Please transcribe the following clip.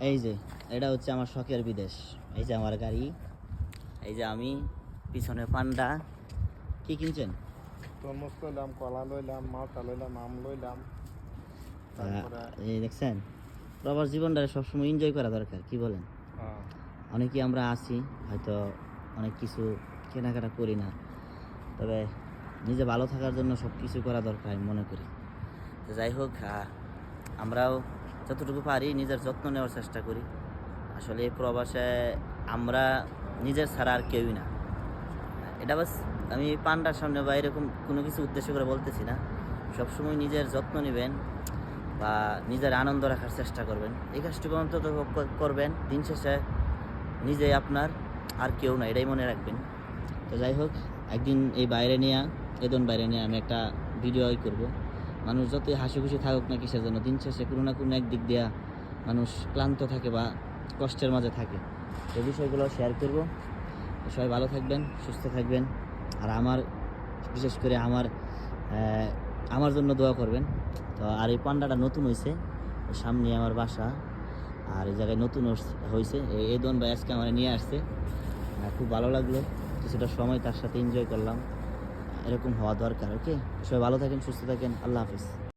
এই যে এটা হচ্ছে আমার শখের বিদেশ। এই যে আমার গাড়ি, এই যে আমি, পিছনে পান্ডা। কি কিনছেন? তরমুজ লইলাম, কলা লইলাম, মালটা লইলাম, আম লইলাম। তারপরে এই দেখছেন, প্রবাস জীবনটা সবসময় এনজয় করা দরকার, কি বলেন? অনেকেই আমরা আছি হয়তো অনেক কিছু কেনাকাটা করি না, তবে নিজে ভালো থাকার জন্য সব কিছু করা দরকার আমি মনে করি। তো যাই হোক, আমরাও যতটুকু পারি নিজের যত্ন নেওয়ার চেষ্টা করি। আসলে এই প্রবাসে আমরা নিজের ছাড়া আর কেউই না। এটা বাস আমি পান্ডার সামনে বা এরকম কোনো কিছু উদ্দেশ্য করে বলতেছি না। সবসময় নিজের যত্ন নেবেন বা নিজের আনন্দ রাখার চেষ্টা করবেন, এই কাজটুকু অন্তত করবেন। দিন শেষে নিজে আপনার, আর কেউ না, এটাই মনে রাখবেন। তো যাই হোক, একদিন এই বাইরে নিয়ে, এদন বাইরে নিয়ে আমি একটা ভিডিও করব। মানুষ যতই হাসি খুশি থাকুক না কিসের জন্য, দিন শেষে কোনো না কোনো একদিক দিয়া মানুষ ক্লান্ত থাকে বা কষ্টের মাঝে থাকে। এই বিষয়গুলো শেয়ার করব। সবাই ভালো থাকবেন, সুস্থ থাকবেন। আর আমার, বিশেষ করে আমার জন্য দোয়া করবেন। তো আর এই পান্ডাটা নতুন হয়েছে, সামনে আমার বাসা, আর এই জায়গায় নতুন হয়েছে। এই দোন ভাই আজকে আমার নিয়ে আসছে, খুব ভালো লাগলো। কিছুটা সময় তার সাথে এনজয় করলাম। এরকম হওয়া দরকার। ওকে, সবাই ভালো থাকেন, সুস্থ থাকেন। আল্লাহ হাফিজ।